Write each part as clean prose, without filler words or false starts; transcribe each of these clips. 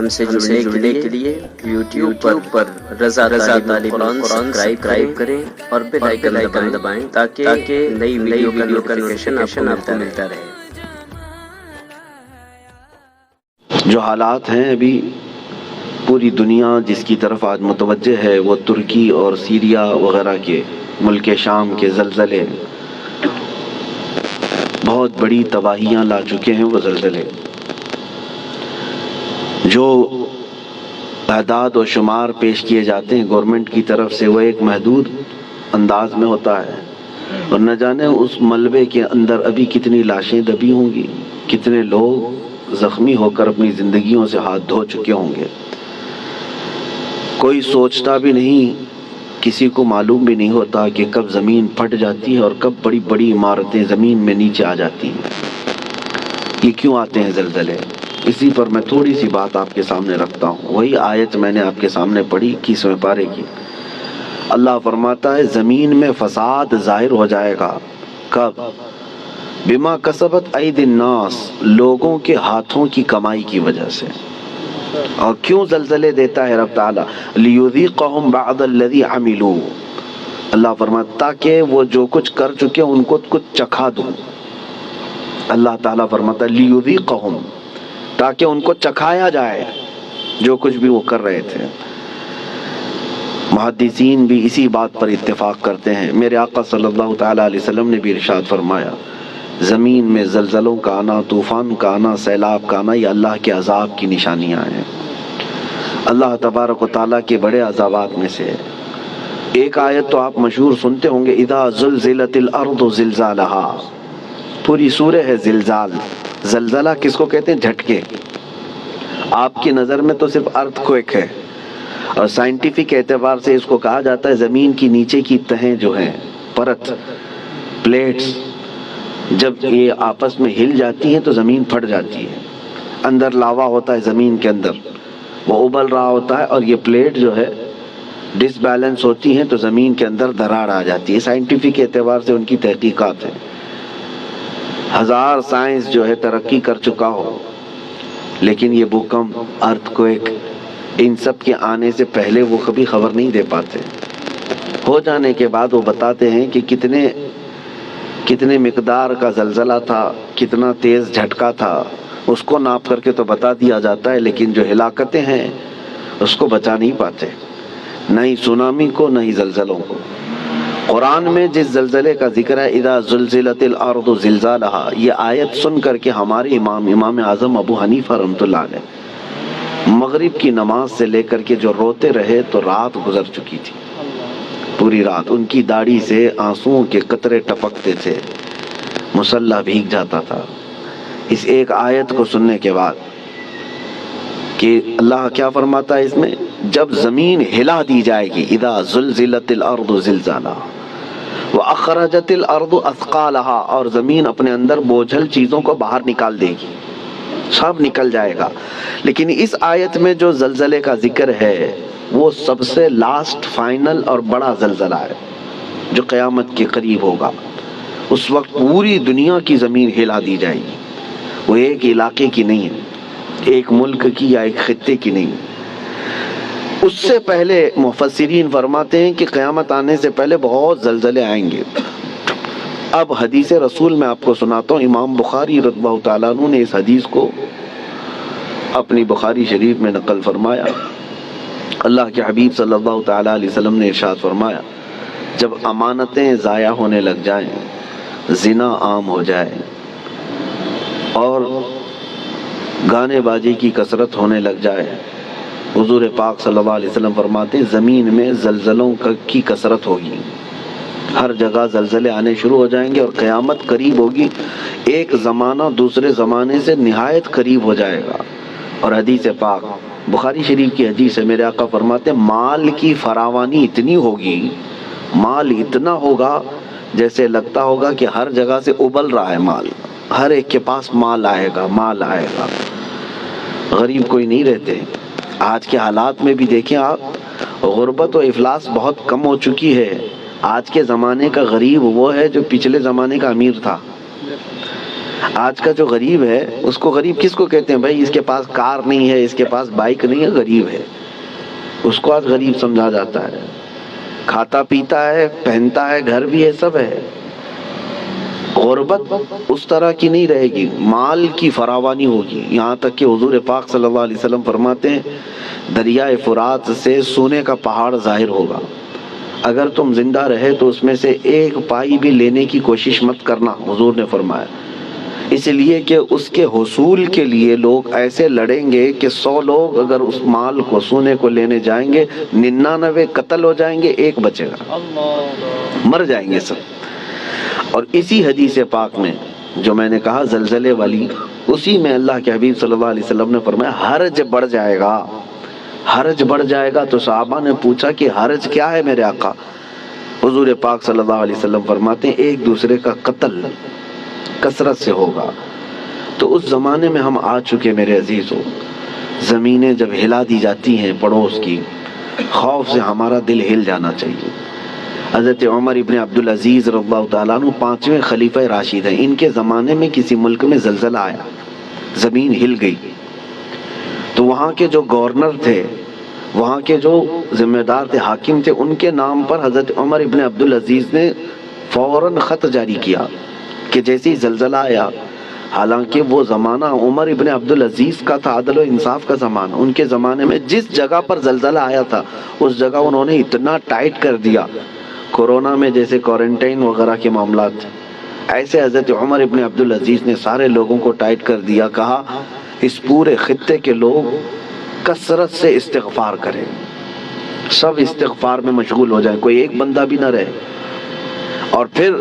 ہم سے جڑنے کے لیے یوٹیوب پر رضا طالب قرآن سبسکرائب کریں اور بیل آئیکن دبائیں تاکہ نئی ویڈیو کا نوٹیفیکیشن آپ کو ملتا رہے۔ جو حالات ہیں ابھی پوری دنیا جس کی طرف آج متوجہ ہے وہ ترکی اور سیریا وغیرہ کے ملک شام کے زلزلے بہت بڑی تباہیاں لا چکے ہیں۔ وہ زلزلے جو اعداد و شمار پیش کیے جاتے ہیں گورنمنٹ کی طرف سے وہ ایک محدود انداز میں ہوتا ہے، اور نہ جانے اس ملبے کے اندر ابھی کتنی لاشیں دبی ہوں گی، کتنے لوگ زخمی ہو کر اپنی زندگیوں سے ہاتھ دھو چکے ہوں گے۔ کوئی سوچتا بھی نہیں، کسی کو معلوم بھی نہیں ہوتا کہ کب زمین پھٹ جاتی ہے اور کب بڑی بڑی عمارتیں زمین میں نیچے آ جاتی ہیں۔ یہ کیوں آتے ہیں زلزلے؟ اسی پر میں تھوڑی سی بات آپ کے سامنے رکھتا ہوں۔ وہی آیت میں نے آپ کے سامنے پڑھی 21ویں پارے کی۔ اللہ فرماتا ہے زمین میں فساد ظاہر ہو جائے گا۔ کب؟ بما کسبت ایدی الناس، لوگوں کے ہاتھوں کی کمائی کی وجہ سے۔ اور کیوں زلزلے دیتا ہے رب تعالیٰ؟ لیذیقہم بعض الذی عملوا، اللہ فرماتا تاکہ وہ جو کچھ کر چکے ان کو کچھ چکھا دوں۔ اللہ تعالیٰ فرماتا ہے لیذیقہم، تاکہ ان کو چکھایا جائے جو کچھ بھی وہ کر رہے تھے۔ محدثین بھی اسی بات پر اتفاق کرتے ہیں۔ میرے آقا صلی اللہ تعالیٰ علیہ وسلم نے بھی ارشاد فرمایا زمین میں زلزلوں کا آنا، طوفان کا آنا، سیلاب کا آنا، یہ اللہ کے عذاب کی نشانیاں ہیں۔ اللہ تبارک و تعالیٰ کے بڑے عذابات میں سے ایک آیت تو آپ مشہور سنتے ہوں گے، اذا زلزلت الارض زلزالہا، پوری سورہ ہے زلزال۔ زلزلہ کس کو کہتے ہیں؟ جھٹکے۔ آپ کی نظر میں تو صرف ارتھ کوئک ہے، اور سائنٹیفک اعتبار سے اس کو کہا جاتا ہے زمین کی نیچے کی تہیں جو ہیں، پرت، پلیٹس، جب یہ آپس میں ہل جاتی ہیں تو زمین پھٹ جاتی ہے۔ اندر لاوا ہوتا ہے زمین کے اندر، وہ ابل رہا ہوتا ہے، اور یہ پلیٹ جو ہے ڈس بیلنس ہوتی ہیں تو زمین کے اندر دراڑ آ جاتی ہے۔ سائنٹیفک اعتبار سے ان کی تحقیقات ہیں۔ ہزار سائنس جو ہے ترقی کر چکا ہو، لیکن یہ بھوکمپ، ارتھ کوئک، ان سب کے آنے سے پہلے وہ کبھی خبر نہیں دے پاتے۔ ہو جانے کے بعد وہ بتاتے ہیں کہ کتنے مقدار کا زلزلہ تھا، کتنا تیز جھٹکا تھا، اس کو ناپ کر کے تو بتا دیا جاتا ہے، لیکن جو ہلاکتیں ہیں اس کو بچا نہیں پاتے، نہ ہی سونامی کو نہ ہی زلزلوں کو۔ قرآن میں جس زلزلے کا ذکر ہے اذا زلزلت الارض زلزالہا، یہ آیت سن کر کے ہمارے امام اعظم ابو حنیفہ رحمۃ اللہ علیہ مغرب کی نماز سے لے کر کے جو روتے رہے تو رات گزر چکی تھی، پوری رات ان کی داڑھی سے آنسوؤں کے قطرے ٹپکتے تھے، مصلی بھیگ جاتا تھا اس ایک آیت کو سننے کے بعد کہ اللہ کیا فرماتا ہے اس میں، جب زمین ہلا دی جائے گی، اذا زلزلت الارض زلزالہا واخرجت الارض اثقالہا، اور زمین اپنے اندر بوجھل چیزوں کو باہر نکال دے گی، سب نکل جائے گا۔ لیکن اس آیت میں جو زلزلے کا ذکر ہے وہ سب سے لاسٹ، فائنل اور بڑا زلزلہ ہے جو قیامت کے قریب ہوگا۔ اس وقت پوری دنیا کی زمین ہلا دی جائے گی، وہ ایک علاقے کی نہیں ہے، ایک ملک کی یا ایک خطے کی نہیں۔ اس سے پہلے مفسرین فرماتے ہیں کہ قیامت آنے سے پہلے بہت زلزلے آئیں گے۔ اب حدیث رسول میں آپ کو سناتا ہوں، امام بخاری رضی اللہ تعالیٰ عنہ نے اس حدیث کو اپنی بخاری شریف میں نقل فرمایا۔ اللہ کے حبیب صلی اللہ تعالیٰ علیہ وسلم نے ارشاد فرمایا جب امانتیں ضائع ہونے لگ جائیں، زنا عام ہو جائے اور گانے بازی کی کثرت ہونے لگ جائے، حضور پاک صلی اللہ علیہ وسلم فرماتے ہیں زمین میں زلزلوں کی کثرت ہوگی، ہر جگہ زلزلے آنے شروع ہو جائیں گے اور قیامت قریب ہوگی، ایک زمانہ دوسرے زمانے سے نہایت قریب ہو جائے گا۔ اور حدیث پاک بخاری شریف کی حدیث ہے، میرے آقا فرماتے ہیں مال کی فراوانی اتنی ہوگی، مال اتنا ہوگا جیسے لگتا ہوگا کہ ہر جگہ سے ابل رہا ہے مال، ہر ایک کے پاس مال آئے گا، مال آئے گا، غریب کوئی نہیں رہتے۔ آج کے حالات میں بھی دیکھیں آپ، غربت و افلاس بہت کم ہو چکی ہے۔ آج کے زمانے کا غریب وہ ہے جو پچھلے زمانے کا امیر تھا۔ آج کا جو غریب ہے اس کو غریب کس کو کہتے ہیں؟ بھائی اس کے پاس کار نہیں ہے، اس کے پاس بائک نہیں ہے، غریب ہے، اس کو آج غریب سمجھا جاتا ہے۔ کھاتا پیتا ہے، پہنتا ہے، گھر بھی ہے، سب ہے۔ غربت اس طرح کی نہیں رہے گی، مال کی فراوانی ہوگی، یہاں تک کہ حضور پاک صلی اللہ علیہ وسلم فرماتے ہیں دریائے فرات سے سونے کا پہاڑ ظاہر ہوگا، اگر تم زندہ رہے تو اس میں سے ایک پائی بھی لینے کی کوشش مت کرنا، حضور نے فرمایا، اس لیے کہ اس کے حصول کے لیے لوگ ایسے لڑیں گے کہ 100 لوگ اگر اس مال کو، سونے کو لینے جائیں گے، 99 قتل ہو جائیں گے، ایک بچے گا، مر جائیں گے سب۔ اور اسی حدیث پاک میں جو میں نے کہا زلزلے والی، اسی میں اللہ کے حبیب صلی اللہ علیہ وسلم نے فرمایا حرج بڑھ جائے گا، حرج بڑھ جائے گا۔ تو صحابہ نے پوچھا کہ حرج کیا ہے میرے آقا؟ حضور پاک صلی اللہ علیہ وسلم فرماتے ہیں ایک دوسرے کا قتل کثرت سے ہوگا۔ تو اس زمانے میں ہم آ چکے میرے عزیزو، زمینیں جب ہلا دی جاتی ہیں پڑوس کی، خوف سے ہمارا دل ہل جانا چاہیے۔ حضرت عمر ابن عبدالعزیز رضی اللہ تعالیٰ عنہ 5ویں خلیفہ راشد ہیں، ان کے زمانے میں کسی ملک میں زلزلہ آیا، زمین ہل گئی، تو وہاں کے جو گورنر تھے، وہاں کے جو ذمہ دار تھے، حاکم تھے، ان کے نام پر حضرت عمر ابن عبدالعزیز نے فوراً خط جاری کیا کہ جیسے ہی زلزلہ آیا، حالانکہ وہ زمانہ عمر ابن عبدالعزیز کا تھا، عدل و انصاف کا زمانہ، ان کے زمانے میں جس جگہ پر زلزلہ آیا تھا اس جگہ انہوں نے اتنا ٹائٹ کر دیا، کورونا میں جیسے کوارنٹائن وغیرہ کے معاملات، ایسے حضرت عمر ابن عبدالعزیز نے سارے لوگوں کو ٹائٹ کر دیا، کہا اس پورے خطے کے لوگ کثرت سے استغفار کریں، سب استغفار میں مشغول ہو جائیں، کوئی ایک بندہ بھی نہ رہے۔ اور پھر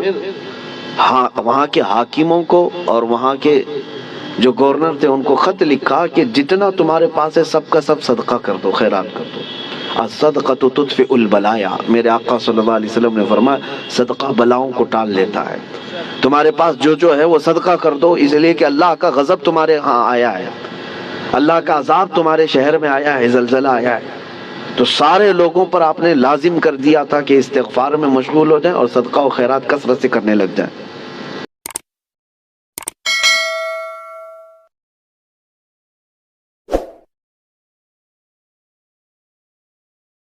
وہاں کے حاکموں کو اور وہاں کے جو گورنر تھے ان کو خط لکھا کہ جتنا تمہارے پاس ہے سب کا سب صدقہ کر دو، خیرات کر دو، الصدقۃ تطفئ البلایا، میرے آقا صلی اللہ علیہ وسلم نے فرمایا صدقہ بلاؤں کو ٹال لیتا ہے، تمہارے پاس جو ہے وہ صدقہ کر دو، اس لیے کہ اللہ کا غضب تمہارے ہاں آیا ہے، اللہ کا عذاب تمہارے شہر میں آیا ہے، زلزلہ آیا ہے۔ تو سارے لوگوں پر آپ نے لازم کر دیا تھا کہ استغفار میں مشغول ہو جائیں اور صدقہ و خیرات کثرت سے کرنے لگ جائیں۔